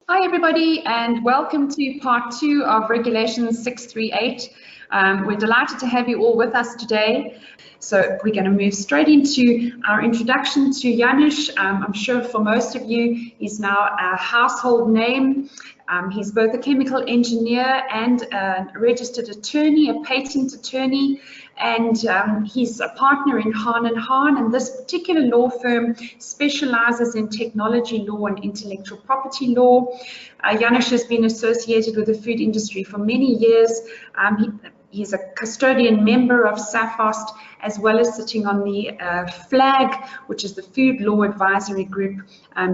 Hi everybody, and welcome to part 2 of Regulation 638. We're delighted to have you all with us today. So we're going to move straight into our introduction to Janusz. I'm sure for most of you, he's now a household name. He's both a chemical engineer and a registered attorney, a patent attorney, and he's a partner in Hahn & Hahn, and this particular law firm specializes in technology law and intellectual property law. Janusz has been associated with the food industry for many years. He's a custodian member of SAFOST, as well as sitting on the FLAG, which is the Food Law Advisory Group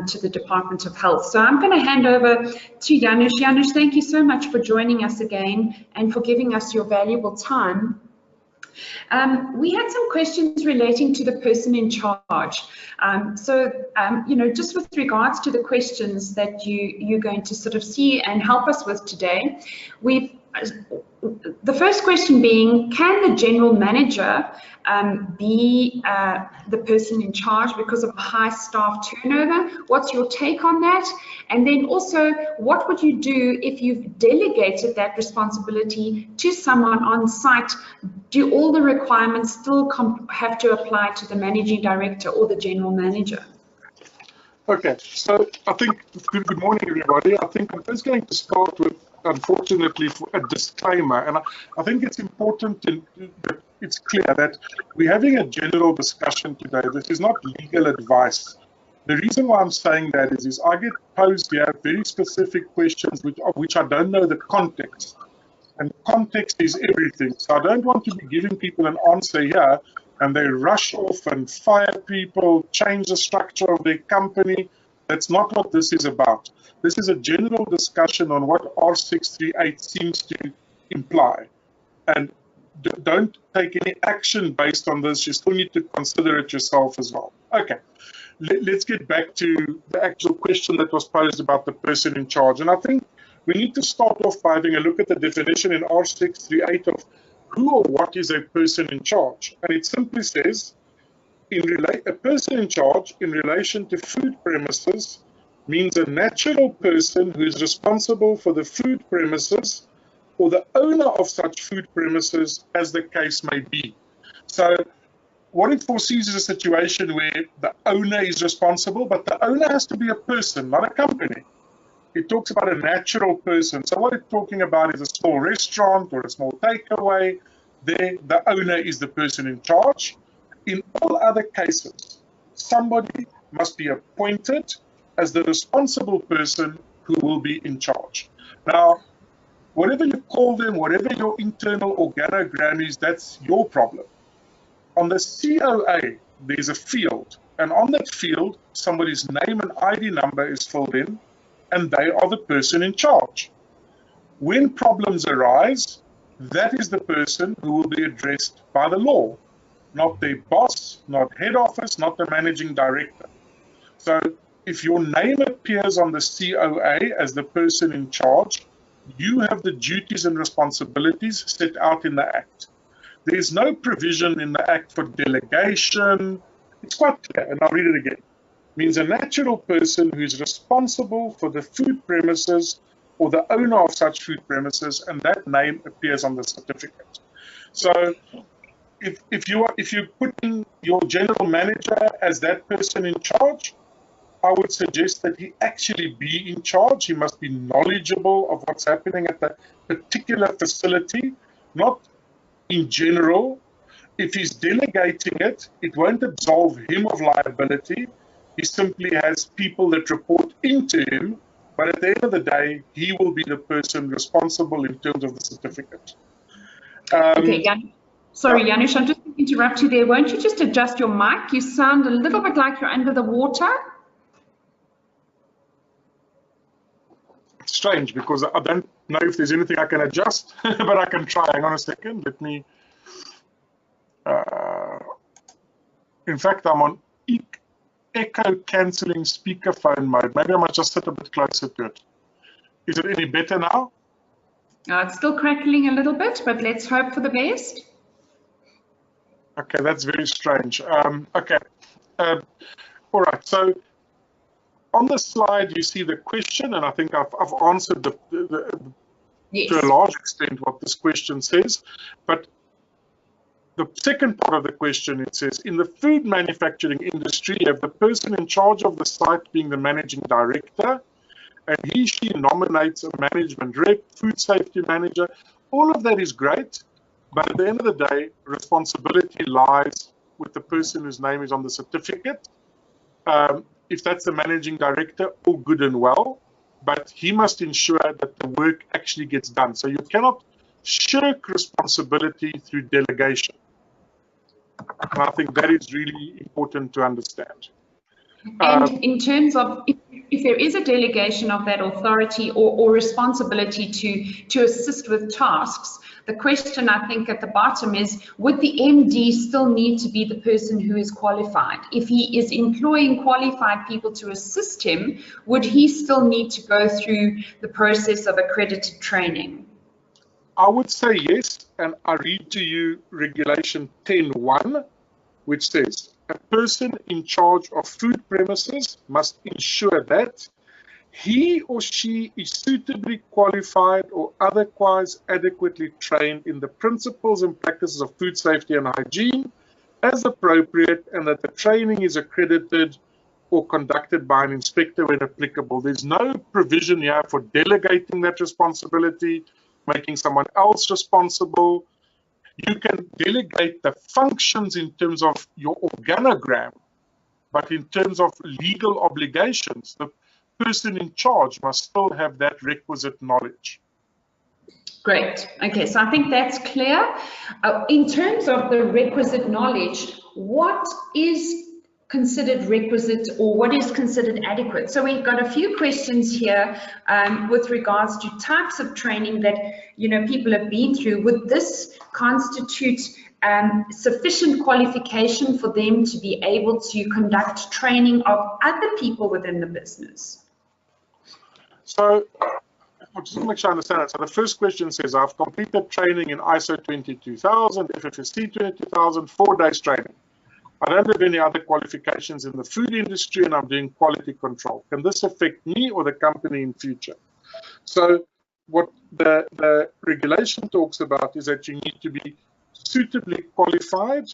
to the Department of Health. So I'm going to hand over to Janusz. Janusz, thank you so much for joining us again and for giving us your valuable time. We had some questions relating to the person in charge. Just with regards to the questions that you're going to sort of see and help us with today, the first question being, can the general manager be the person in charge because of high staff turnover? What's your take on that? And then also, what would you do if you've delegated that responsibility to someone on site? Do all the requirements still have to apply to the managing director or the general manager? Okay, so I think, good morning everybody. I think I'm just going to start with, unfortunately, a disclaimer, and I think it's important that it's clear that we're having a general discussion today. This is not legal advice. The reason why I'm saying that is I get posed here very specific questions of which I don't know the context, and context is everything. So I don't want to be giving people an answer here and they rush off and fire people, change the structure of their company. That's not what this is about. This is a general discussion on what R638 seems to imply. And don't take any action based on this. You still need to consider it yourself as well. Okay, let's get back to the actual question that was posed about the person in charge. And I think we need to start off by having a look at the definition in R638 of who or what is a person in charge. And it simply says, a person in charge in relation to food premises means a natural person who is responsible for the food premises or the owner of such food premises, as the case may be. So what it foresees is a situation where the owner is responsible, but the owner has to be a person, not a company. It talks about a natural person. So what it's talking about is a small restaurant or a small takeaway. There, the owner is the person in charge. In all other cases, somebody must be appointed as the responsible person who will be in charge. Now, whatever you call them, whatever your internal organogram is, that's your problem. On the COA, there's a field, and on that field, somebody's name and ID number is filled in, and they are the person in charge. When problems arise, that is the person who will be addressed by the law, not their boss, not head office, not the managing director. So if your name appears on the COA as the person in charge, you have the duties and responsibilities set out in the Act. There's no provision in the Act for delegation. It's quite clear, and I'll read it again. Means a natural person who is responsible for the food premises or the owner of such food premises, and that name appears on the certificate. So if you're putting your general manager as that person in charge, I would suggest that he actually be in charge. He must be knowledgeable of what's happening at the particular facility, not in general. If he's delegating it, it won't absolve him of liability. He simply has people that report into him, but at the end of the day, he will be the person responsible in terms of the certificate. Okay, sorry, Janusz, I'm just going to interrupt you there. Won't you just adjust your mic? You sound a little bit like you're under the water. It's strange because I don't know if there's anything I can adjust, but I can try. Hang on a second. Let me. In fact, I'm on echo cancelling speakerphone mode. Maybe I must just sit a bit closer to it. Is it any better now? It's still crackling a little bit, but let's hope for the best. Okay, that's very strange. Okay. All right. So on the slide, you see the question, and I think I've answered Yes. to a large extent what this question says. But the second part of the question, it says, in the food manufacturing industry, you have the person in charge of the site being the managing director, and she nominates a management rep, food safety manager. All of that is great, but at the end of the day, responsibility lies with the person whose name is on the certificate. If that's the managing director, all good and well, but he must ensure that the work actually gets done. So you cannot shirk responsibility through delegation. And I think that is really important to understand. And in terms of if there is a delegation of that authority or responsibility to assist with tasks, the question I think at the bottom is, would the MD still need to be the person who is qualified? If he is employing qualified people to assist him, would he still need to go through the process of accredited training? I would say yes, and I read to you Regulation 10.1, which says, a person in charge of food premises must ensure that he or she is suitably qualified or otherwise adequately trained in the principles and practices of food safety and hygiene as appropriate, and that the training is accredited or conducted by an inspector when applicable. There's no provision here for delegating that responsibility, making someone else responsible. You can delegate the functions in terms of your organogram, but in terms of legal obligations, the person in charge must still have that requisite knowledge. Great. Okay, so I think that's clear. In terms of the requisite knowledge, what is considered requisite or what is considered adequate? So we've got a few questions here with regards to types of training that people have been through. Would this constitute sufficient qualification for them to be able to conduct training of other people within the business? So I'll just make sure I understand it. So the first question says, I've completed training in ISO 22000, FFSC 22000, 4 days training. I don't have any other qualifications in the food industry and I'm doing quality control. Can this affect me or the company in future? So what the regulation talks about is that you need to be suitably qualified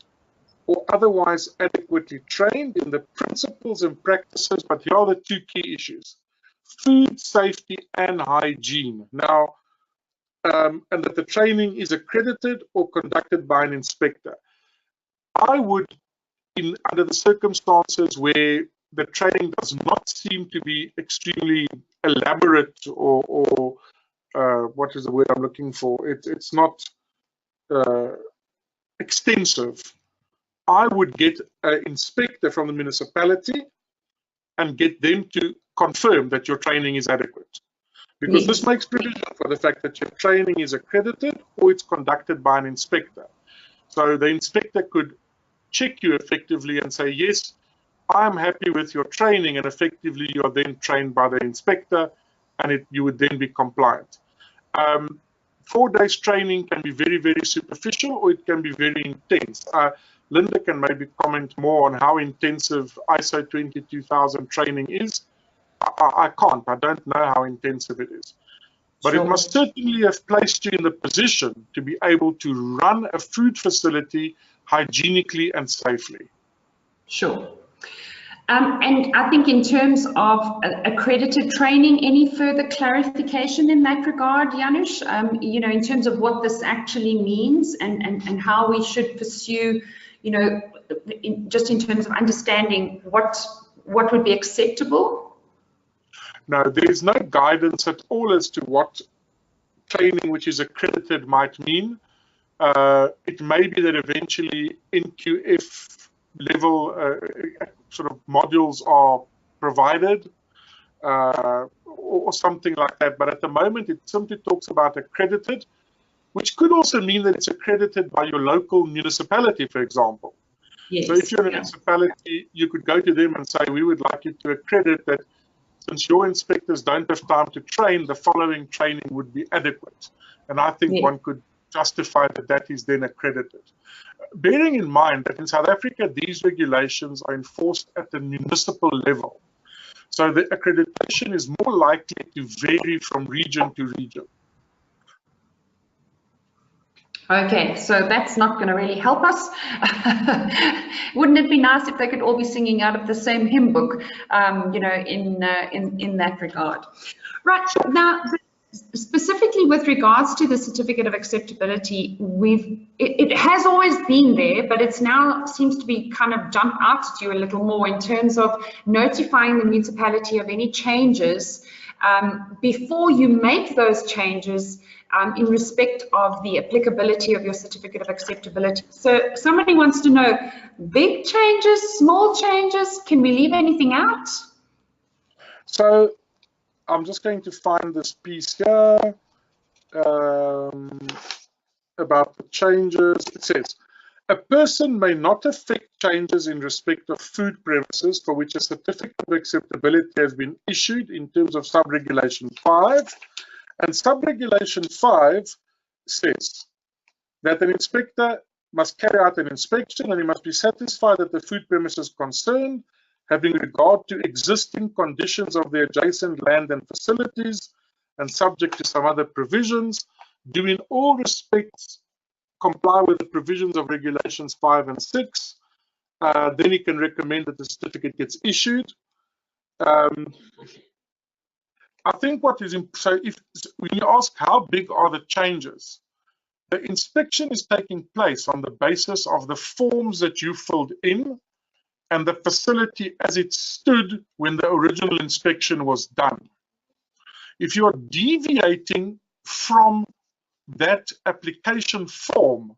or otherwise adequately trained in the principles and practices, but here are the two key issues: food safety and hygiene. Now, and that the training is accredited or conducted by an inspector. I would, under the circumstances where the training does not seem to be extremely elaborate or what is the word I'm looking for? It's not extensive. I would get an inspector from the municipality and get them to confirm that your training is adequate. Because this makes provision for the fact that your training is accredited or it's conducted by an inspector. So the inspector could check you effectively and say, yes, I'm happy with your training, and effectively you are then trained by the inspector and you would then be compliant. 4 days training can be very, very superficial or it can be very intense. Linda can maybe comment more on how intensive ISO 22000 training is. I can't. I don't know how intensive it is. But it must certainly have placed you in the position to be able to run a food facility hygienically and safely. Sure. And I think in terms of accredited training, any further clarification in that regard, Janusz? In terms of what this actually means and how we should pursue, just in terms of understanding what would be acceptable? No, there is no guidance at all as to what training which is accredited might mean. It may be that eventually NQF level sort of modules are provided or something like that. But at the moment, it simply talks about accredited, which could also mean that it's accredited by your local municipality, for example. Yes, so if you're a municipality, you could go to them and say, we would like you to accredit that since your inspectors don't have time to train, the following training would be adequate. And I think one could justify that is then accredited. Bearing in mind that in South Africa, these regulations are enforced at the municipal level. So the accreditation is more likely to vary from region to region. Okay, so that's not going to really help us. Wouldn't it be nice if they could all be singing out of the same hymn book, you know, in that regard? Right, now, specifically with regards to the certificate of acceptability, it has always been there, but it's now seems to be kind of jumped out at you a little more in terms of notifying the municipality of any changes before you make those changes in respect of the applicability of your certificate of acceptability. So somebody wants to know, big changes, small changes, can we leave anything out? So I'm just going to find this piece here about the changes. It says, a person may not effect changes in respect of food premises for which a certificate of acceptability has been issued in terms of sub-regulation 5. And sub-regulation 5 says that an inspector must carry out an inspection and he must be satisfied that the food premises concerned, having regard to existing conditions of the adjacent land and facilities and subject to some other provisions, do in all respects comply with the provisions of regulations 5 and 6. Then he can recommend that the certificate gets issued. I think what is, so if when you ask how big are the changes, the inspection is taking place on the basis of the forms that you filled in and the facility as it stood when the original inspection was done. If you are deviating from that application form,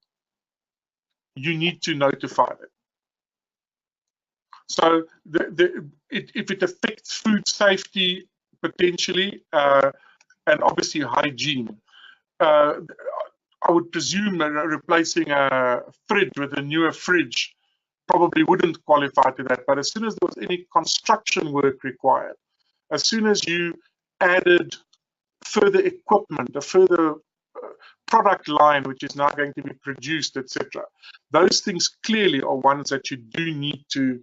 you need to notify them. So if it affects food safety, potentially, and obviously hygiene, I would presume replacing a fridge with a newer fridge probably wouldn't qualify to that. But as soon as there was any construction work required, as soon as you added further equipment, a further product line which is now going to be produced, etc., those things clearly are ones that you do need to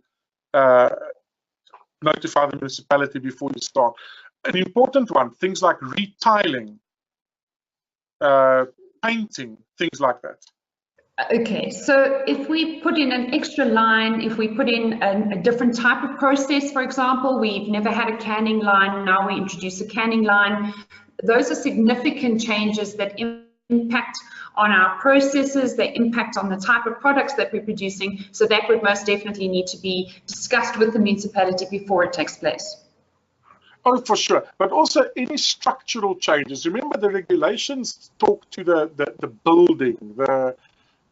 notify the municipality before you start. An important one, things like retiling, painting, things like that. Okay, so if we put in an extra line, if we put in a different type of process, for example, we've never had a canning line, now we introduce a canning line, those are significant changes that impact on our processes, they impact on the type of products that we're producing, so that would most definitely need to be discussed with the municipality before it takes place. Oh, for sure. But also any structural changes. Remember, the regulations talk to the building,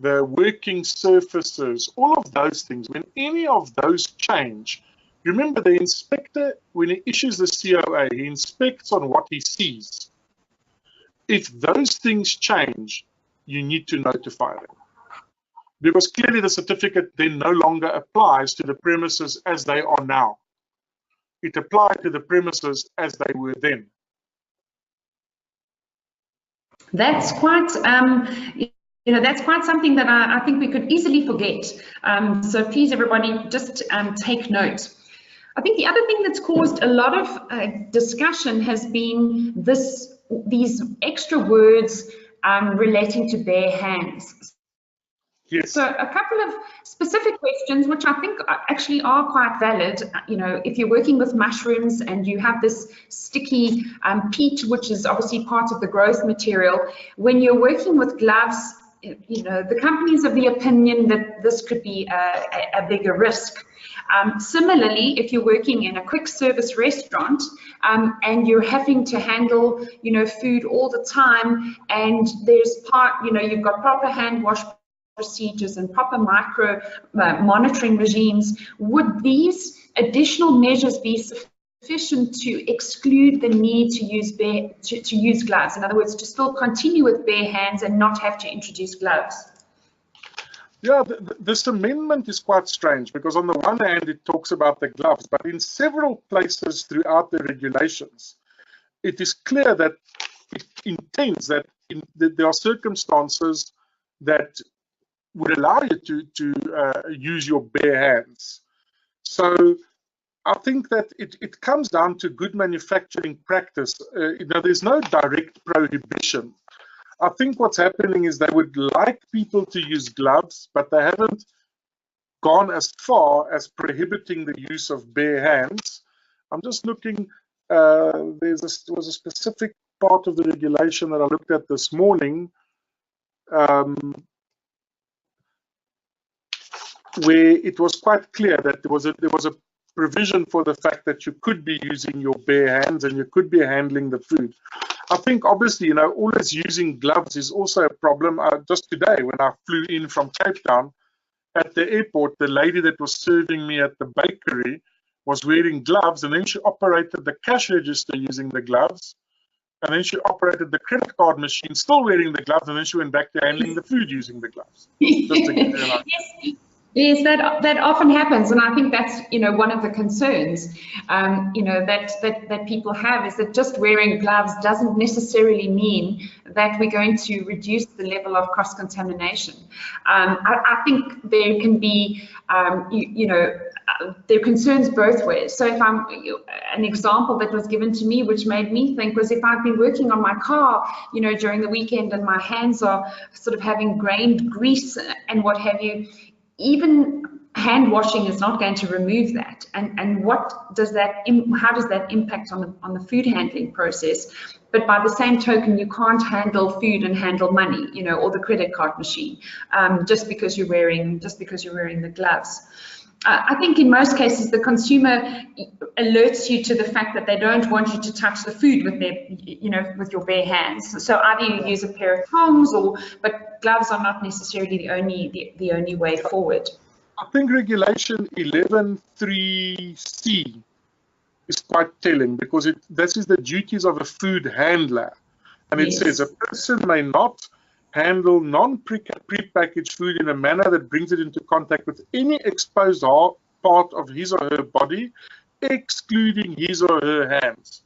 the working surfaces, all of those things. When any of those change, remember the inspector, when he issues the COA, he inspects on what he sees. If those things change, you need to notify them. Because clearly the certificate then no longer applies to the premises as they are now. It applied to the premises as they were then. That's quite, that's quite something that I think we could easily forget. So please, everybody, just take note. I think the other thing that's caused a lot of discussion has been these extra words relating to bare hands. Yes. So a couple of specific questions, which I think actually are quite valid. You know, if you're working with mushrooms and you have this sticky peat, which is obviously part of the growth material, when you're working with gloves, you know, the company's of the opinion that this could be a bigger risk. Similarly, if you're working in a quick service restaurant and you're having to handle, you know, food all the time, and there's you've got proper hand wash procedures and proper micro monitoring regimes, would these additional measures be sufficient to exclude the need to use gloves? In other words, to still continue with bare hands and not have to introduce gloves? Yeah, this amendment is quite strange because on the one hand it talks about the gloves, but in several places throughout the regulations, it is clear that it intends that there are circumstances that would allow you to use your bare hands. So I think that it comes down to good manufacturing practice. There's no direct prohibition. I think what's happening is they would like people to use gloves, but they haven't gone as far as prohibiting the use of bare hands. I'm just looking, there was a specific part of the regulation that I looked at this morning, where it was quite clear that there was a provision for the fact that you could be using your bare hands and you could be handling the food. I think obviously, always using gloves is also a problem. Just today, when I flew in from Cape Town, at the airport, the lady that was serving me at the bakery was wearing gloves, and then she operated the cash register using the gloves, and then she operated the credit card machine still wearing the gloves, and then she went back to handling the food using the gloves. Just to give you an idea. Yes, that often happens, and I think that's one of the concerns that people have, is that just wearing gloves doesn't necessarily mean that we're going to reduce the level of cross-contamination. I think there can be there are concerns both ways. So if an example that was given to me, which made me think, was if I've been working on my car, during the weekend, and my hands are sort of having grained grease and what have you. Even hand washing is not going to remove that, and what does that? How does that impact on the food handling process? But by the same token, you can't handle food and handle money, or the credit card machine, just because you're wearing the gloves. I think in most cases the consumer alerts you to the fact that they don't want you to touch the food with with your bare hands. So either you use a pair of tongs, but gloves are not necessarily the only way forward. I think regulation 11.3c is quite telling, because this is the duties of a food handler, and it says a person may not handle non-prepackaged food in a manner that brings it into contact with any exposed part of his or her body, excluding his or her hands.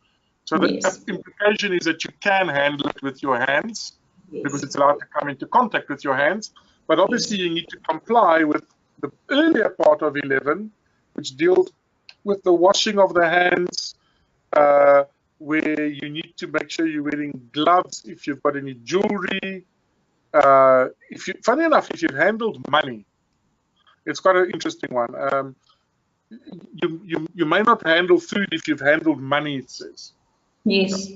So the implication is that you can handle it with your hands, because it's allowed to come into contact with your hands. But obviously you need to comply with the earlier part of 11, which deals with the washing of the hands, where you need to make sure you're wearing gloves if you've got any jewelry. Funny enough, if you've handled money, it's quite an interesting one. You may not handle food if you've handled money, it says. Yes.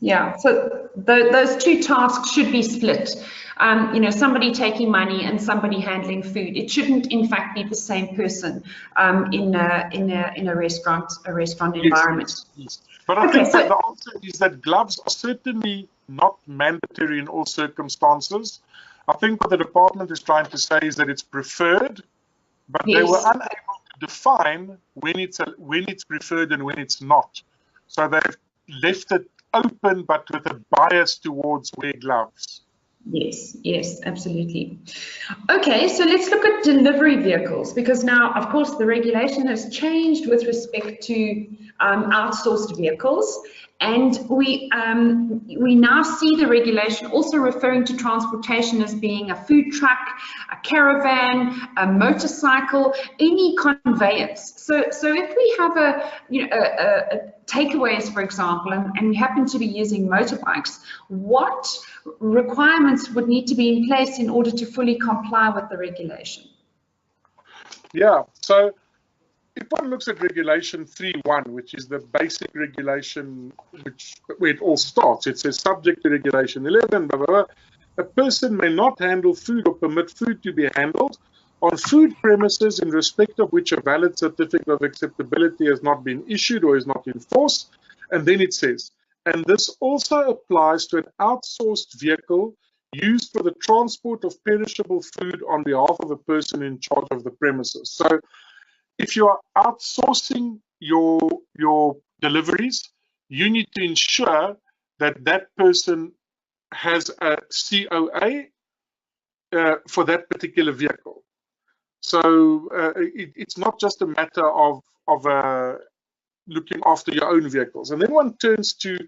Yeah. So those two tasks should be split. Somebody taking money and somebody handling food. It shouldn't, in fact, be the same person in a restaurant environment. Yes. But I think that the answer is that gloves are certainly not mandatory in all circumstances. I think what the department is trying to say is that it's preferred, but they were unable to define when it's preferred and when it's not. So they've left it open, but with a bias towards wear gloves. Yes, absolutely. Okay, so let's look at delivery vehicles, because now, of course, the regulation has changed with respect to outsourced vehicles, and we now see the regulation also referring to transportation as being a food truck, a caravan, a motorcycle, any conveyance. So if we have a takeaways, for example, and we happen to be using motorbikes, what requirements would need to be in place in order to fully comply with the regulation? Yeah, so if one looks at regulation 3.1, which is the basic regulation where it all starts, it says subject to regulation 11, blah, blah, blah, a person may not handle food or permit food to be handled on food premises in respect of which a valid certificate of acceptability has not been issued or is not in force. And then it says, and this also applies to an outsourced vehicle used for the transport of perishable food on behalf of a person in charge of the premises. So if you are outsourcing your deliveries, you need to ensure that that person has a COA for that particular vehicle. So it's not just a matter of looking after your own vehicles. And then one turns to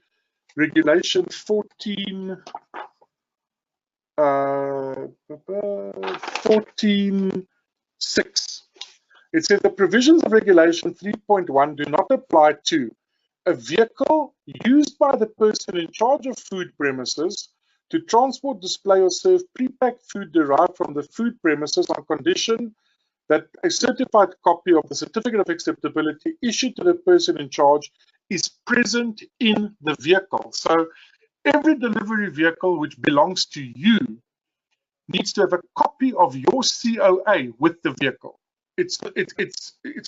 regulation 14.6. It says the provisions of Regulation 3.1 do not apply to a vehicle used by the person in charge of food premises to transport, display, or serve pre-packed food derived from the food premises on condition that a certified copy of the certificate of acceptability issued to the person in charge is present in the vehicle. So every delivery vehicle which belongs to you needs to have a copy of your COA with the vehicle. It's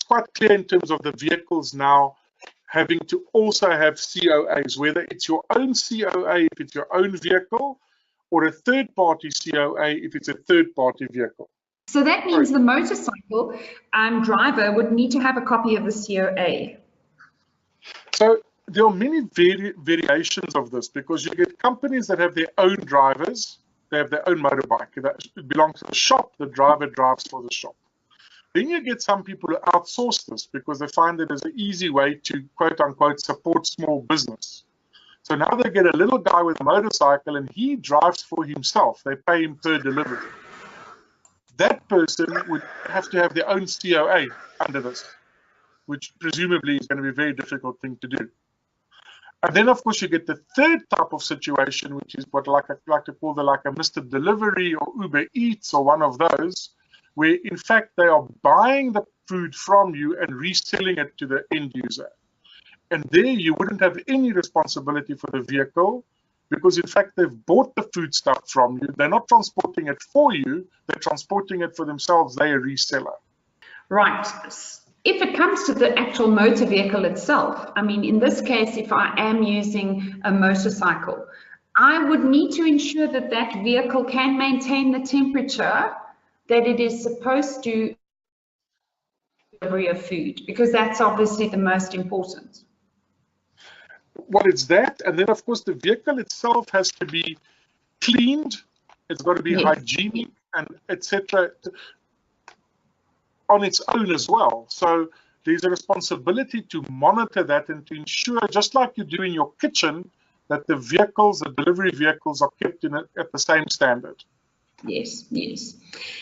quite clear in terms of the vehicles now having to also have COAs, whether it's your own COA if it's your own vehicle, or a third-party COA if it's a third-party vehicle. So that means the motorcycle driver would need to have a copy of the COA. So there are many variations of this, because you get companies that have their own drivers, they have their own motorbike. It belongs to the shop, the driver drives for the shop. Then you get some people who outsource this because they find that there's an easy way to, quote unquote, support small business. So now they get a little guy with a motorcycle and he drives for himself. They pay him per delivery. That person would have to have their own COA under this, which presumably is going to be a very difficult thing to do. And then, of course, you get the third type of situation, which is what I like to call like a Mr. Delivery or Uber Eats or one of those, where in fact they are buying the food from you and reselling it to the end user. And there you wouldn't have any responsibility for the vehicle, because in fact they've bought the food stuff from you. They're not transporting it for you, they're transporting it for themselves. They're a reseller. Right. If it comes to the actual motor vehicle itself, I mean, in this case, if I am using a motorcycle, I would need to ensure that that vehicle can maintain the temperature that it is supposed to delivery of food, because that's obviously the most important. Well, it's that, and then of course the vehicle itself has to be cleaned, it's got to be hygienic, and etc. on its own as well. So there's a responsibility to monitor that and to ensure, just like you do in your kitchen, that the vehicles, the delivery vehicles, are kept at the same standard. Yes, yes.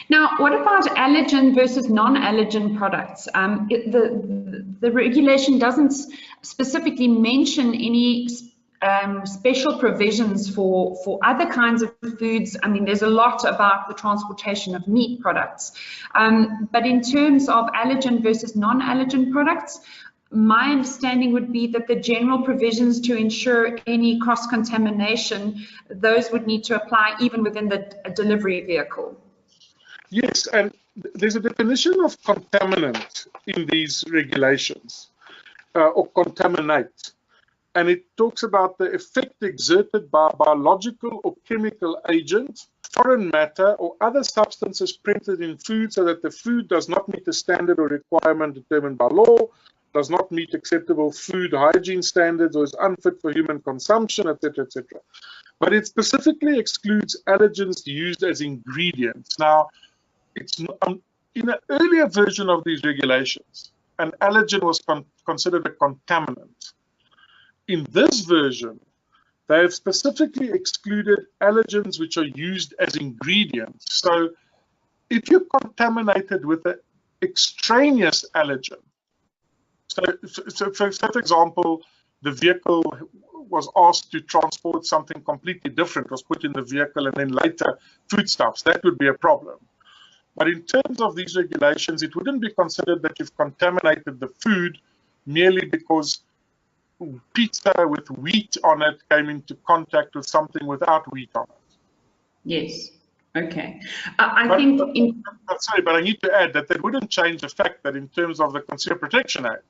Now, what about allergen versus non-allergen products? The regulation doesn't specifically mention any special provisions for other kinds of foods. I mean, there's a lot about the transportation of meat products. But in terms of allergen versus non-allergen products, my understanding would be that the general provisions to ensure any cross-contamination, those would need to apply even within the delivery vehicle. Yes, and there's a definition of contaminant in these regulations, or contaminate. And it talks about the effect exerted by a biological or chemical agent, foreign matter, or other substances printed in food so that the food does not meet the standard or requirement determined by law, does not meet acceptable food hygiene standards, or is unfit for human consumption, etc., etc. But it specifically excludes allergens used as ingredients. Now, it's in an earlier version of these regulations, an allergen was considered a contaminant. In this version, they have specifically excluded allergens which are used as ingredients. So if you're contaminated with an extraneous allergen, so for example, the vehicle was asked to transport something completely different, was put in the vehicle, and then later foodstuffs, that would be a problem. But in terms of these regulations, it wouldn't be considered that you've contaminated the food merely because pizza with wheat on it came into contact with something without wheat on it. Yes. Okay. Sorry, but I need to add that wouldn't change the fact that in terms of the Consumer Protection Act,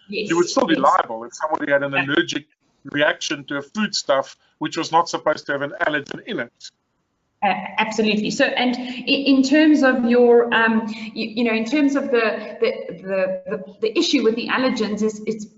you would still be liable if somebody had an allergic reaction to a foodstuff which was not supposed to have an allergen in it. Absolutely. So, and in terms of your, in terms of the issue with the allergens,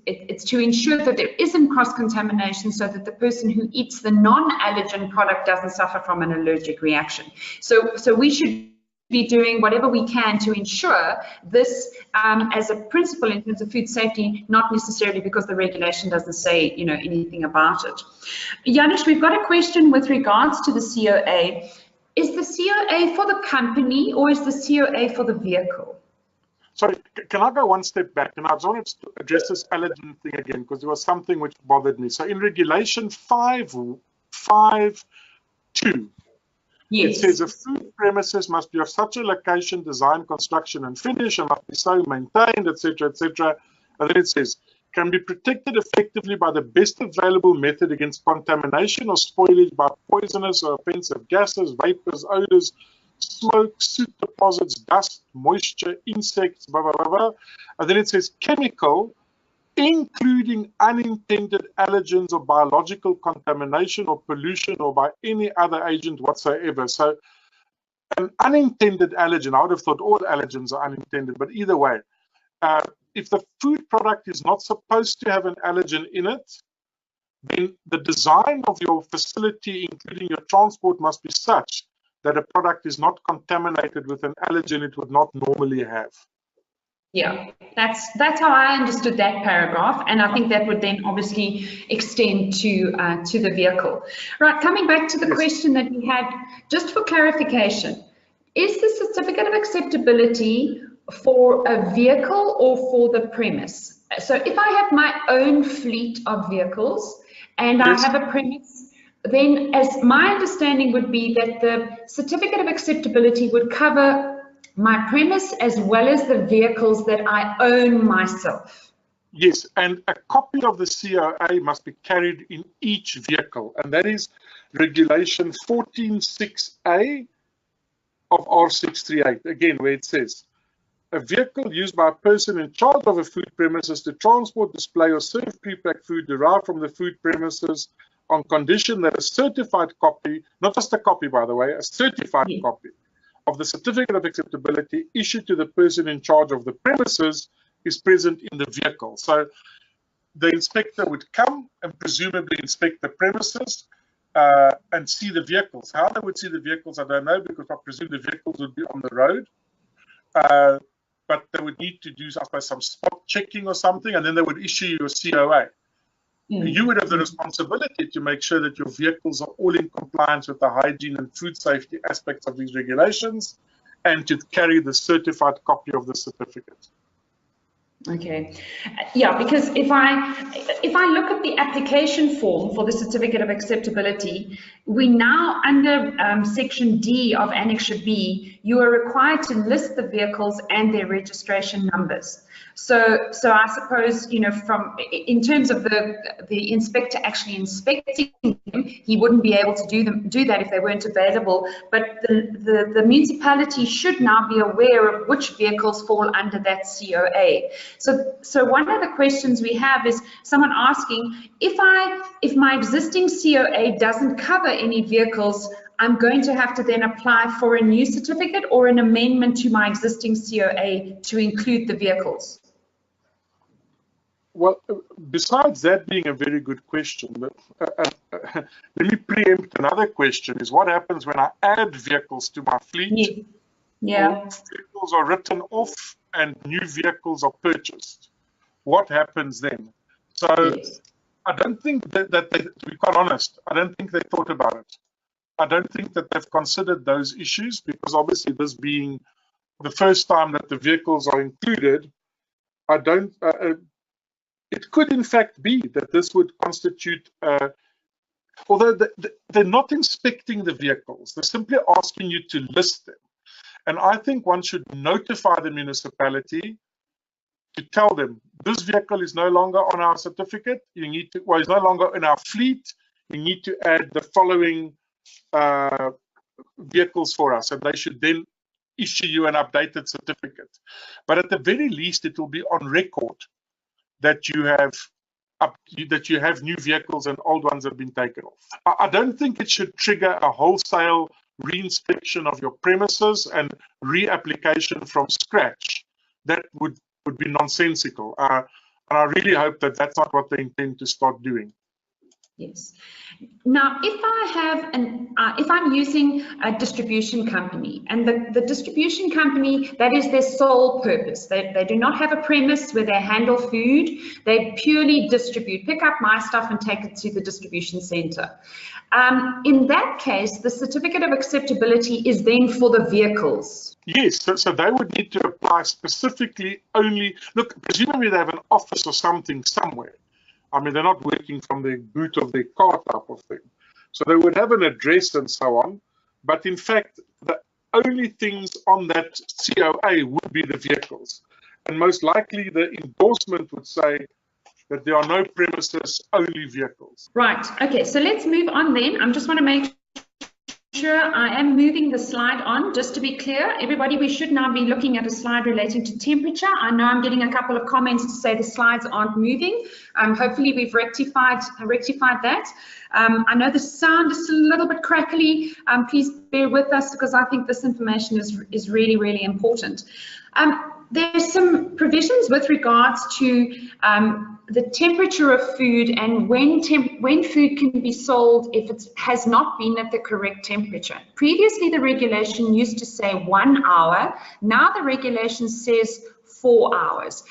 it's to ensure that there isn't cross-contamination, so that the person who eats the non-allergen product doesn't suffer from an allergic reaction. So we should be doing whatever we can to ensure this as a principle in terms of food safety, not necessarily because the regulation doesn't say anything about it. Janusz, we've got a question with regards to the COA. Is the COA for the company or is the COA for the vehicle? Sorry, can I go one step back? And I just wanted to address this allergen thing again, because there was something which bothered me. So in regulation 5.2, Yes. it says a food premises must be of such a location, design, construction, and finish, and must be so maintained, etc., etc. And then it says, can be protected effectively by the best available method against contamination or spoilage by poisonous or offensive gases, vapors, odors, smoke, soot deposits, dust, moisture, insects, blah, blah, blah, blah. And then it says chemical, including unintended allergens or biological contamination or pollution or by any other agent whatsoever. So an unintended allergen, I would have thought all allergens are unintended, but either way, if the food product is not supposed to have an allergen in it, then the design of your facility, including your transport, must be such that a product is not contaminated with an allergen it would not normally have. Yeah, that's how I understood that paragraph, and I think that would then obviously extend to the vehicle. Right, coming back to the question that we had, just for clarification, is the certificate of acceptability for a vehicle or for the premise? So if I have my own fleet of vehicles and I have a premise, then as my understanding would be that the certificate of acceptability would cover my premise as well as the vehicles that I own myself. Yes, and a copy of the COA must be carried in each vehicle, and that is regulation 14.6A of R638, again, where it says, a vehicle used by a person in charge of a food premises to transport, display, or serve prepacked food derived from the food premises on condition that a certified copy, not just a copy, by the way, a certified copy of the certificate of acceptability issued to the person in charge of the premises is present in the vehicle. So the inspector would come and presumably inspect the premises and see the vehicles. How they would see the vehicles, I don't know, because I presume the vehicles would be on the road. But they would need to do, I suppose, some spot checking or something, and then they would issue you a COA. You would have the responsibility to make sure that your vehicles are all in compliance with the hygiene and food safety aspects of these regulations, and to carry the certified copy of the certificate. Okay, yeah, because if I look at the application form for the certificate of acceptability, we now under section D of Annexure B, you are required to list the vehicles and their registration numbers. So I suppose, you know, from in terms of the inspector actually inspecting them, he wouldn't be able to do that if they weren't available. But the municipality should now be aware of which vehicles fall under that COA. So one of the questions we have is someone asking, if my existing COA doesn't cover any vehicles, I'm going to have to then apply for a new certificate or an amendment to my existing COA to include the vehicles. Well, besides that being a very good question, but, let me preempt another question, is what happens when I add vehicles to my fleet? Yeah. Vehicles are written off and new vehicles are purchased. What happens then? So I don't think that they, to be quite honest, I don't think they thought about it. I don't think that they've considered those issues, because obviously this being the first time that the vehicles are included, I don't, it could in fact be that this would constitute, although they're not inspecting the vehicles, they're simply asking you to list them. And I think one should notify the municipality to tell them, this vehicle is no longer on our certificate, you need to, well, it's no longer in our fleet, you need to add the following vehicles for us, and they should then issue you an updated certificate. But at the very least, it will be on record that you have new vehicles and old ones have been taken off. I don't think it should trigger a wholesale reinspection of your premises and reapplication from scratch. That would be nonsensical. And I really hope that that's not what they intend to start doing. Yes. Now, if I'm using a distribution company, and the distribution company, that is their sole purpose. They do not have a premise where they handle food. They purely distribute, pick up my stuff and take it to the distribution center. In that case, the certificate of acceptability is then for the vehicles. Yes, so they would need to apply specifically only, look, presumably they have an office or something somewhere. I mean, they're not working from the boot of their car type of thing. So they would have an address and so on. But in fact, the only things on that COA would be the vehicles. And most likely the endorsement would say that there are no premises, only vehicles. Right. Okay, so let's move on then. I just want to make sure I am moving the slide on. Just to be clear, everybody, we should now be looking at a slide relating to temperature. I know I'm getting a couple of comments to say the slides aren't moving. Hopefully we've rectified that. I know the sound is a little bit crackly. Please bear with us because I think this information is really, really important. There's some provisions with regards to the temperature of food and when food can be sold if it has not been at the correct temperature. Previously, the regulation used to say 1 hour. Now the regulation says 4 hours.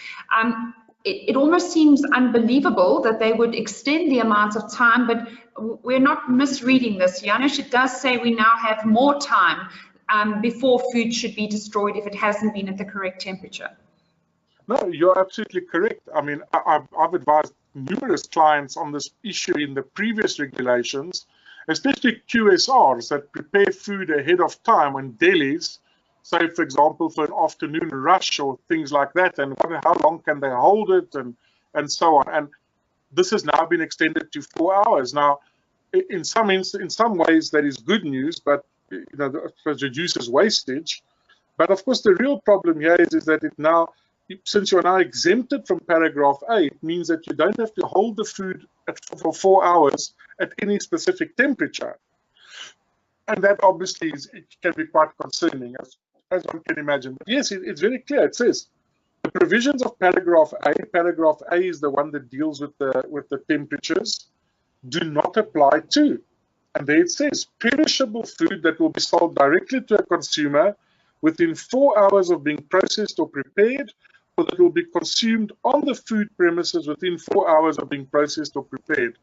It almost seems unbelievable that they would extend the amount of time, but we're not misreading this, Janusz. It does say we now have more time before food should be destroyed if it hasn't been at the correct temperature. No, you're absolutely correct. I mean, I've advised numerous clients on this issue in the previous regulations, especially QSRs that prepare food ahead of time and delis, say, for example, for an afternoon rush or things like that, and how long can they hold it and so on. And this has now been extended to 4 hours. Now, in some ways, that is good news, but you know, it reduces wastage. But of course, the real problem here is that it now, since you're now exempted from paragraph A, it means that you don't have to hold the food for 4 hours at any specific temperature. And that obviously it can be quite concerning, as one can imagine. But yes, it's very clear. It says the provisions of paragraph A is the one that deals with the temperatures, do not apply to. And there it says, perishable food that will be sold directly to a consumer within 4 hours of being processed or prepared, or that will be consumed on the food premises within 4 hours of being processed or prepared.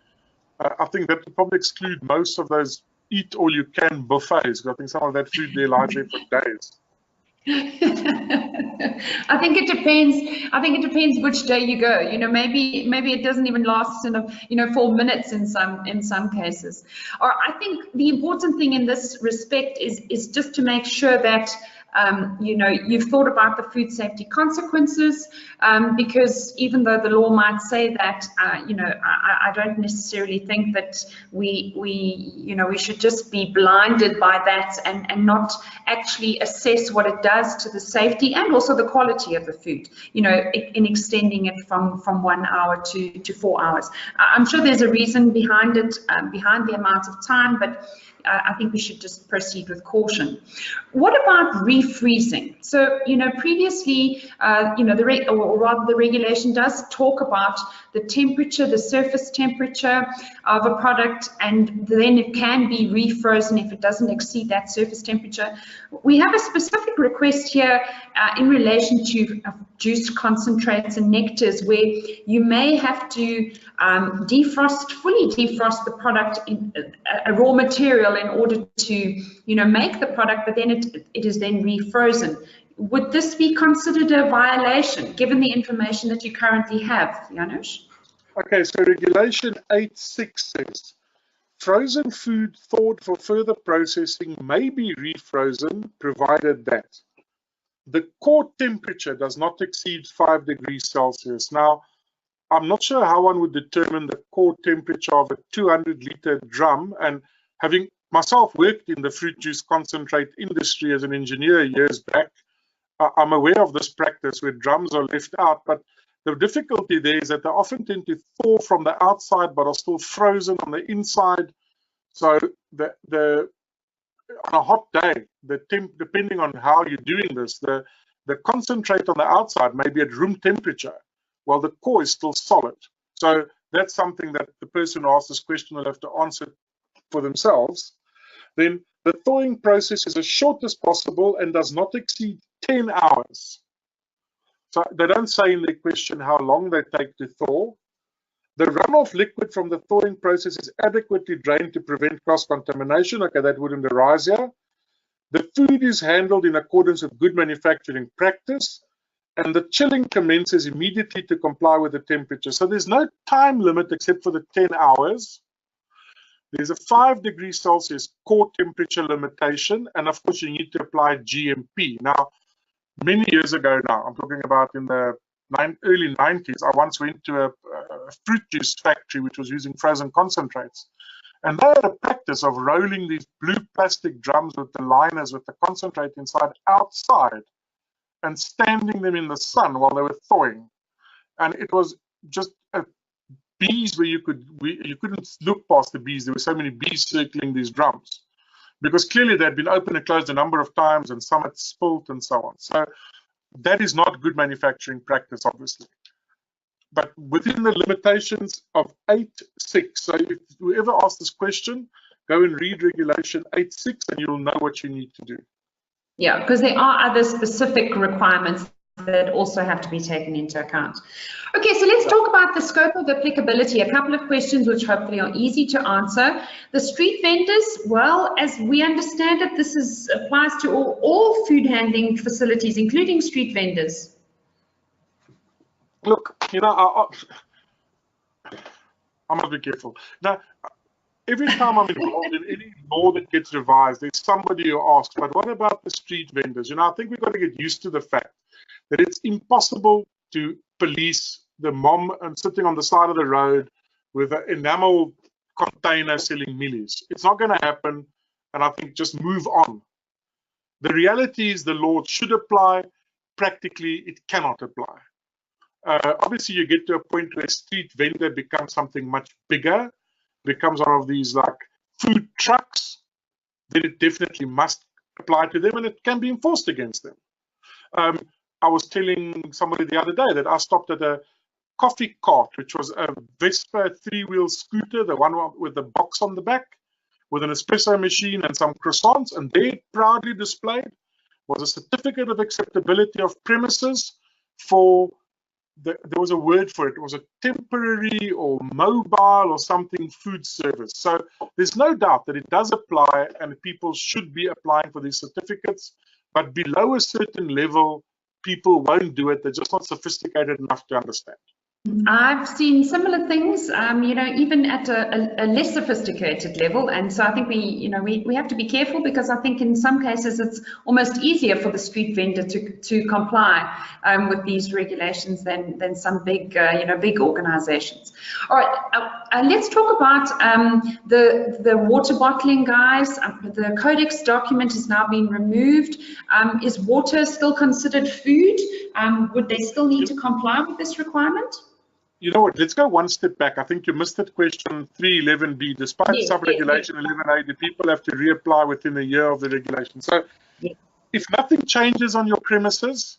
I think that would probably exclude most of those eat-all-you-can buffets, because I think some of that food there lies there for days. I think it depends which day you go. You know, maybe it doesn't even last 4 minutes in some cases. Or I think the important thing in this respect is just to make sure that you know, you've thought about the food safety consequences, because even though the law might say that, you know, I don't necessarily think that we should just be blinded by that and not actually assess what it does to the safety and also the quality of the food, you know, in extending it from 1 hour to 4 hours. I'm sure there's a reason behind it, behind the amount of time, but I think we should just proceed with caution. What about refreezing? So, you know, previously, you know, the regulation does talk about the temperature, the surface temperature of a product, and then it can be refrozen if it doesn't exceed that surface temperature. We have a specific request here in relation to juice concentrates and nectars, where you may have to fully defrost the product in a raw material in order to, you know, make the product, but then it is then refrozen. Would this be considered a violation, given the information that you currently have, Janusz? Okay, so regulation 8.6 says, frozen food thawed for further processing may be refrozen, provided that the core temperature does not exceed 5 degrees Celsius. Now, I'm not sure how one would determine the core temperature of a 200-liter drum, and having myself worked in the fruit juice concentrate industry as an engineer years back, I'm aware of this practice where drums are left out, but the difficulty there is that they often tend to thaw from the outside but are still frozen on the inside. So on a hot day, depending on how you're doing this, the concentrate on the outside may be at room temperature, while the core is still solid. So that's something that the person who asked this question will have to answer for themselves. Then the thawing process is as short as possible and does not exceed 10 hours. So they don't say in their question how long they take to thaw. The runoff liquid from the thawing process is adequately drained to prevent cross-contamination. Okay, that wouldn't arise here. The food is handled in accordance with good manufacturing practice, and the chilling commences immediately to comply with the temperature. So there's no time limit except for the 10 hours. There's a 5 degrees Celsius core temperature limitation, and of course you need to apply GMP. Now, many years ago now, I'm talking about in the early 90s, I once went to a fruit juice factory which was using frozen concentrates. And they had a practice of rolling these blue plastic drums with the liners with the concentrate inside outside and standing them in the sun while they were thawing. And it was just bees where you couldn't look past the bees. There were so many bees circling these drums because clearly they'd been opened and closed a number of times and some had spilt and so on. So that is not good manufacturing practice, obviously. But within the limitations of 8.6, so if whoever asked this question, go and read regulation 8.6 and you'll know what you need to do. Yeah, because there are other specific requirements that also have to be taken into account. Okay, so let's talk about the scope of applicability. A couple of questions which hopefully are easy to answer. The street vendors, well, as we understand it, this applies to all food handling facilities, including street vendors. Look, you know, I must be careful. Now, every time I'm involved in any law that gets revised, there's somebody who asks, but what about the street vendors? You know, I think we've got to get used to the fact that it's impossible to police the mom and sitting on the side of the road with an enamel container selling millies. It's not going to happen, and I think just move on. The reality is the law should apply. Practically, it cannot apply. Obviously, you get to a point where a street vendor becomes something much bigger, becomes one of these like food trucks, then it definitely must apply to them and it can be enforced against them. I was telling somebody the other day that I stopped at a coffee cart, which was a Vespa 3-wheel scooter, the one with the box on the back, with an espresso machine and some croissants, and there proudly displayed was a certificate of acceptability of premises for there was a word for it. It was a temporary or mobile or something food service. So there's no doubt that it does apply and people should be applying for these certificates, but below a certain level, people won't do it. They're just not sophisticated enough to understand. I've seen similar things, you know, even at a less sophisticated level, and so I think we have to be careful because I think in some cases it's almost easier for the street vendor to comply with these regulations than some big big organizations. All right, let's talk about the water bottling, guys. The Codex document has now been removed. Is water still considered food? Would they still need to comply with this requirement? You know what, let's go one step back. I think you missed that question 311B. Despite sub-regulation 11A, do people have to reapply within a year of the regulation? So if nothing changes on your premises,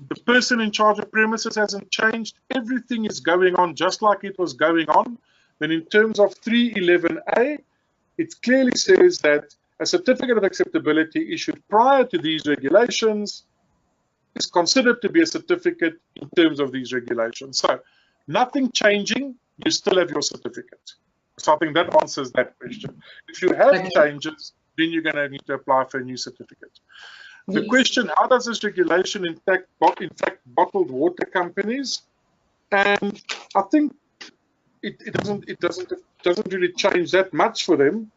the person in charge of premises hasn't changed, everything is going on just like it was going on, then in terms of 311A, it clearly says that a certificate of acceptability issued prior to these regulations is considered to be a certificate in terms of these regulations. So nothing changing, you still have your certificate. So I think that answers that question. If you have changes, then you're going to need to apply for a new certificate. The question, how does this regulation impact bottled water companies? And I think it doesn't really change that much for them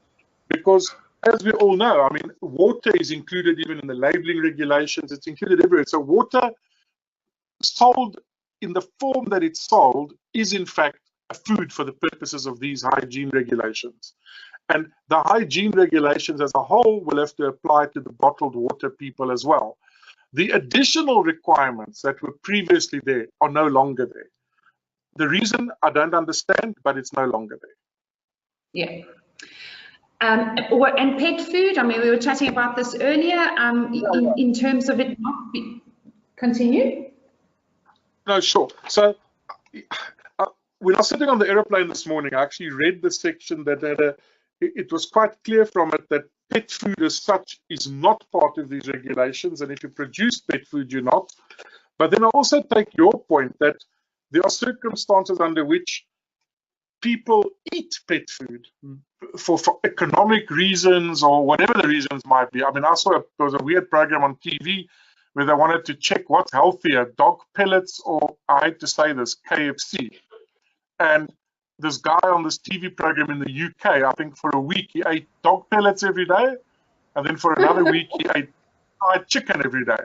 because, as we all know, I mean, water is included even in the labeling regulations. It's included everywhere. So water sold in the form that it's sold is in fact a food for the purposes of these hygiene regulations. And the hygiene regulations as a whole will have to apply to the bottled water people as well. The additional requirements that were previously there are no longer there. The reason I don't understand, but it's no longer there. Yeah. And pet food, I mean, we were chatting about this earlier, in terms of it not be... Continue? No, sure. So when I was sitting on the aeroplane this morning, I actually read the section that had it was quite clear from it that pet food as such is not part of these regulations, and if you produce pet food, you're not. But then I also take your point that there are circumstances under which people eat pet food for economic reasons or whatever the reasons might be. I mean, I saw there was a weird program on TV where they wanted to check what's healthier, dog pellets or, I hate to say this, KFC. And this guy on this TV program in the UK, I think for a week he ate dog pellets every day, and then for another week he ate fried chicken every day.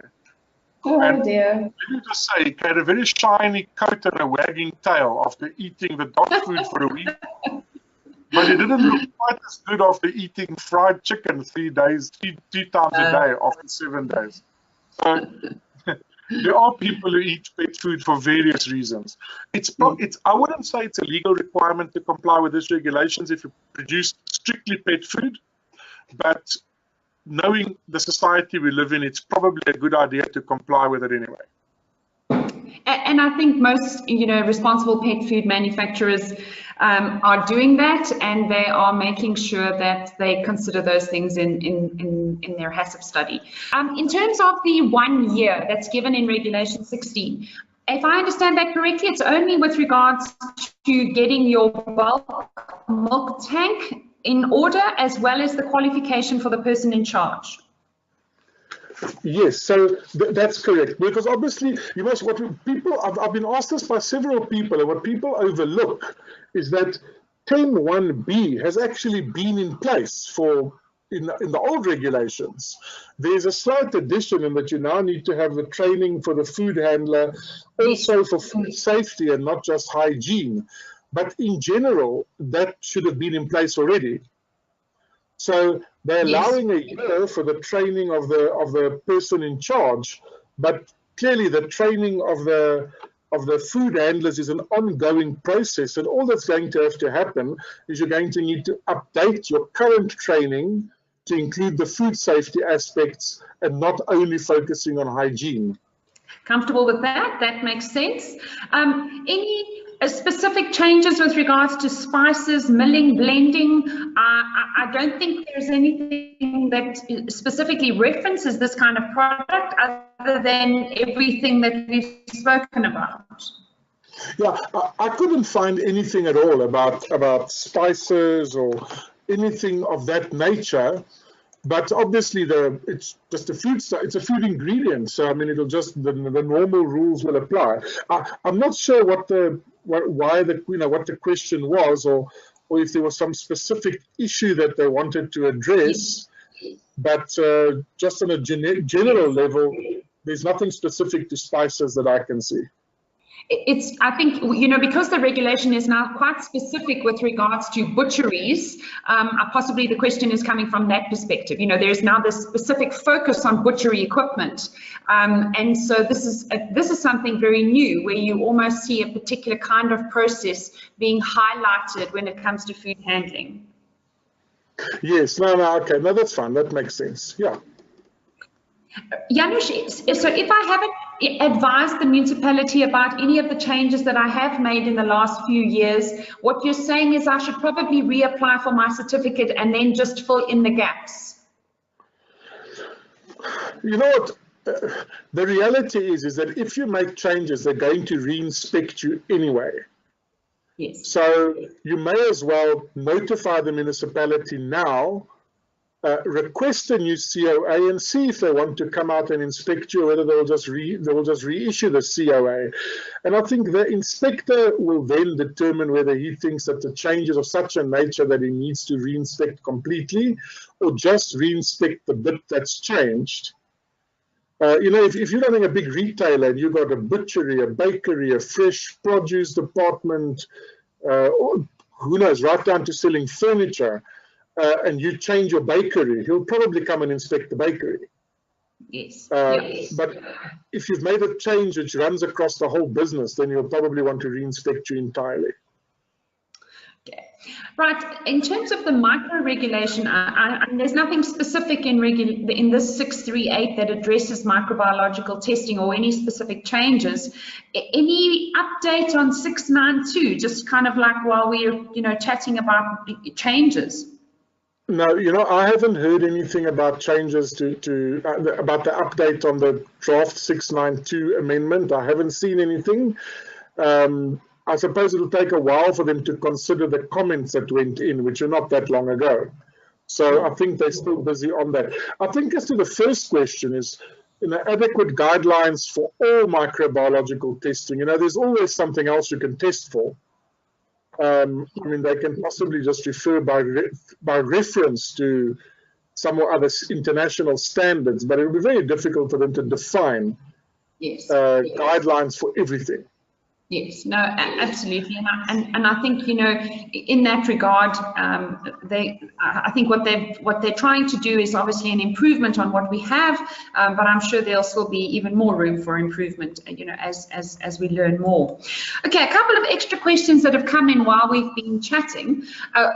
Oh and dear. Let me just say, he had a very shiny coat and a wagging tail after eating the dog food for a week. But he didn't look quite as good after eating fried chicken 3 days, three times a day after 7 days. So there are people who eat pet food for various reasons. I wouldn't say it's a legal requirement to comply with these regulations if you produce strictly pet food, but knowing the society we live in, it's probably a good idea to comply with it anyway. And I think most, responsible pet food manufacturers are doing that, and they are making sure that they consider those things in their HACCP study. In terms of the 1 year that's given in Regulation 16, if I understand that correctly, it's only with regards to getting your bulk milk tank in order, as well as the qualification for the person in charge. Yes, so that's correct. Because obviously, I've been asked this by several people, and what people overlook is that 10.1b has actually been in place in the old regulations. There's a slight addition in that you now need to have the training for the food handler, also for food safety and not just hygiene. But in general, that should have been in place already. So they're allowing a year for the training of the person in charge, but clearly the training of the food handlers is an ongoing process, and all that's going to have to happen is you're going to need to update your current training to include the food safety aspects and not only focusing on hygiene. Comfortable with that? That makes sense. Any specific changes with regards to spices, milling, blending? I don't think there's anything that specifically references this kind of product other than everything that we've spoken about. Yeah, I couldn't find anything at all about spices or anything of that nature. But obviously, it's just it's a food ingredient. So I mean, it'll just the normal rules will apply. I'm not sure what the question was, or if there was some specific issue that they wanted to address. But just on a general level, there's nothing specific to spices that I can see. I think, because the regulation is now quite specific with regards to butcheries, possibly the question is coming from that perspective. There's now this specific focus on butchery equipment. And so this is something very new, where you almost see a particular kind of process being highlighted when it comes to food handling. Yes, okay, no, that's fine. That makes sense, yeah. Janusz, so if I haven't advised the municipality about any of the changes that I have made in the last few years, what you're saying is I should probably reapply for my certificate and then just fill in the gaps. You know what? The reality is that if you make changes, they're going to re-inspect you anyway. Yes. So you may as well notify the municipality now, request a new COA, and see if they want to come out and inspect you, or whether they will just reissue the COA. And I think the inspector will then determine whether he thinks that the changes of such a nature that he needs to reinspect completely, or just reinspect the bit that's changed. If you're running a big retailer and you've got a butchery, a bakery, a fresh produce department, or who knows, right down to selling furniture, and you change your bakery, he'll probably come and inspect the bakery. Yes. But if you've made a change which runs across the whole business, then you'll probably want to reinspect you entirely. Okay. Right. In terms of the micro regulation, there's nothing specific in this 638 that addresses microbiological testing or any specific changes. Any update on 692? Just kind of like while we're chatting about changes. No, I haven't heard anything about changes about the update on the draft 692 amendment. I haven't seen anything. I suppose it'll take a while for them to consider the comments that went in, which are not that long ago. So I think they're still busy on that. I think as to the first question is, adequate guidelines for all microbiological testing. There's always something else you can test for. They can possibly just refer by reference to some or other international standards, but it would be very difficult for them to define guidelines for everything. Yes, no, absolutely, and I think in that regard, I think what they're trying to do is obviously an improvement on what we have, but I'm sure there'll still be even more room for improvement, as we learn more. Okay, a couple of extra questions that have come in while we've been chatting.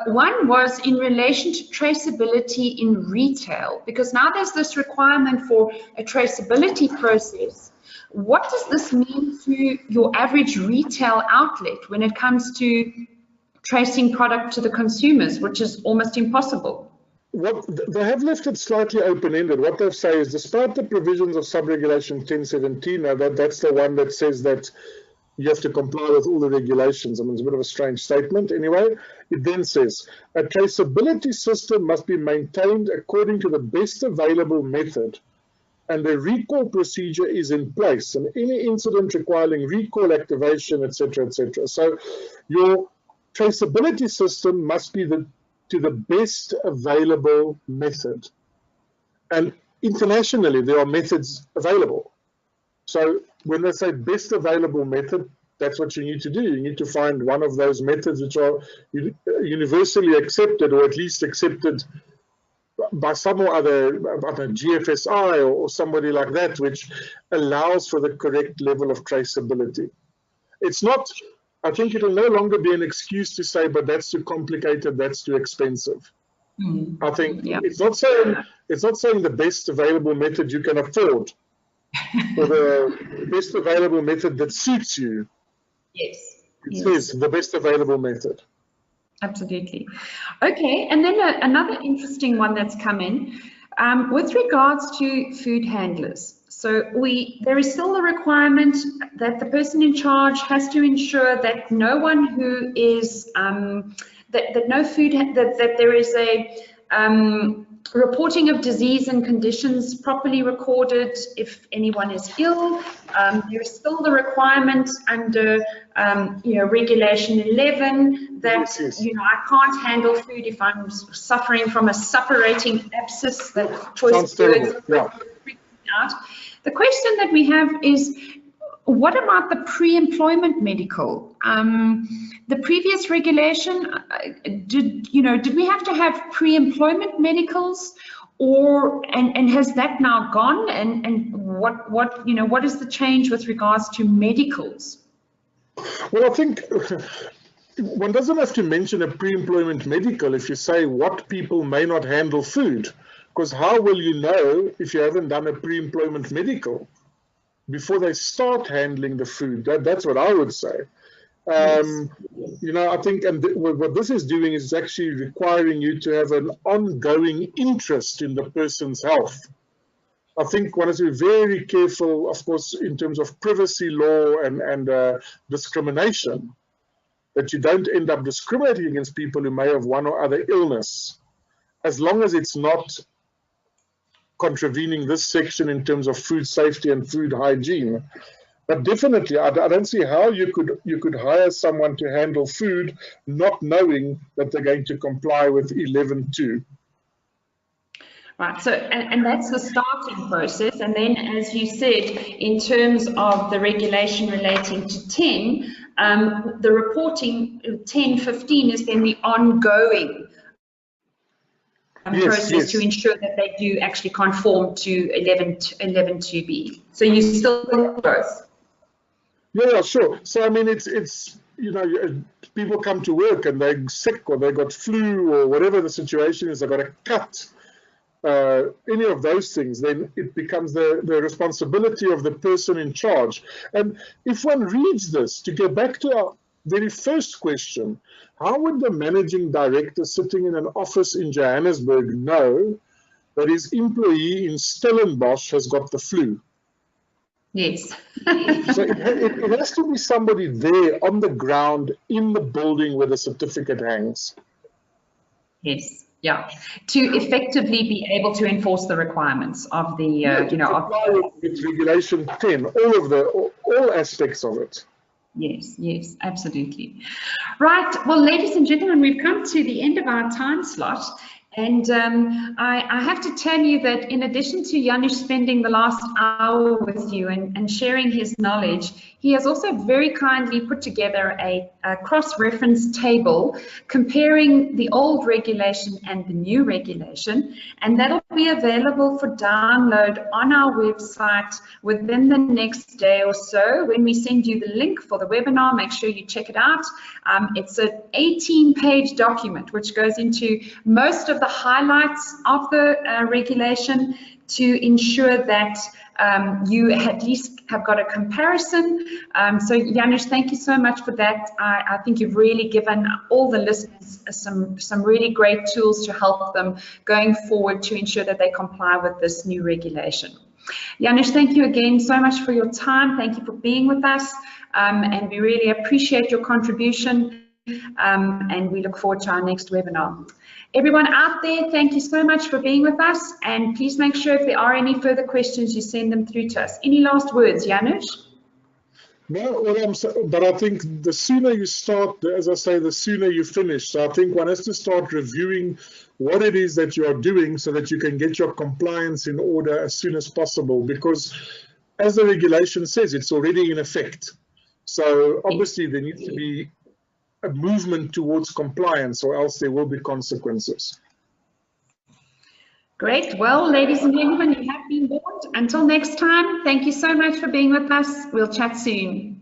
One was in relation to traceability in retail, because now there's this requirement for a traceability process. What does this mean to your average retail outlet when it comes to tracing product to the consumers, which is almost impossible? What they have left it slightly open-ended. What they've said is, despite the provisions of Sub-Regulation 1017, that's the one that says that you have to comply with all the regulations. It's a bit of a strange statement. Anyway, it then says, a traceability system must be maintained according to the best available method, and the recall procedure is in place, and any incident requiring recall activation, etc., etc. So your traceability system must be to the best available method. And internationally, there are methods available. So when they say best available method, that's what you need to do. You need to find one of those methods which are universally accepted, or at least accepted by some or other, GFSI or somebody like that, which allows for the correct level of traceability. It's not, I think it'll no longer be an excuse to say, but that's too complicated, that's too expensive. I think it's not saying the best available method you can afford, or the best available method that suits you. Yes. It says the best available method. Absolutely. Okay, and then another interesting one that's come in with regards to food handlers. So there is still a requirement that the person in charge has to ensure that no one who is that there is a reporting of disease and conditions properly recorded if anyone is ill. There's still the requirement under Regulation 11 that I can't handle food if I'm suffering from a suppurating abscess. That choice of words out. The question that we have is, what about the pre-employment medical? The previous regulation, did we have to have pre-employment medicals, and has that now gone? And what is the change with regards to medicals? Well, I think one doesn't have to mention a pre-employment medical if you say what people may not handle food, because how will you know if you haven't done a pre-employment medical before they start handling the food? That's what I would say. I think, and what this is doing is actually requiring you to have an ongoing interest in the person's health. I think one has to be very careful, of course, in terms of privacy law and discrimination, that you don't end up discriminating against people who may have one or other illness, as long as it's not contravening this section in terms of food safety and food hygiene. But definitely, I don't see how you could hire someone to handle food not knowing that they're going to comply with 11.2. Right, so and that's the starting process, and then, as you said, in terms of the regulation relating to 10, the reporting 10.15 is then the ongoing process to ensure that they do actually conform to 11.2b. So you still both. Yeah, sure. So I mean, it's people come to work and they're sick or they got flu or whatever the situation is, they've got a cut, any of those things, then it becomes the responsibility of the person in charge. And if one reads this, to go back to our very first question, how would the managing director sitting in an office in Johannesburg know that his employee in Stellenbosch has got the flu? Yes. So it has to be somebody there on the ground in the building where the certificate hangs. Yes. Yeah, to effectively be able to enforce the requirements of the, with Regulation 10, all aspects of it. Yes, yes, absolutely. Right, well, ladies and gentlemen, we've come to the end of our time slot. And I have to tell you that in addition to Janusz spending the last hour with you and sharing his knowledge, he has also very kindly put together a cross-reference table comparing the old regulation and the new regulation, and that'll be available for download on our website within the next day or so. When we send you the link for the webinar, make sure you check it out. It's an 18-page document which goes into most of the highlights of the regulation to ensure that you at least have got a comparison. So Janusz, thank you so much for that. I think you've really given all the listeners some really great tools to help them going forward to ensure that they comply with this new regulation. Janusz, thank you again so much for your time. Thank you for being with us, and we really appreciate your contribution, and we look forward to our next webinar. Everyone out there, thank you so much for being with us, and please make sure if there are any further questions, you send them through to us. Any last words, Janusz? No, but I think the sooner you start, as I say, the sooner you finish. So I think one has to start reviewing what it is that you are doing so that you can get your compliance in order as soon as possible, because as the regulation says, it's already in effect. So obviously there needs to be a movement towards compliance, or else there will be consequences. Great. Well, ladies and gentlemen, you have been warned. Until next time, thank you so much for being with us. We'll chat soon.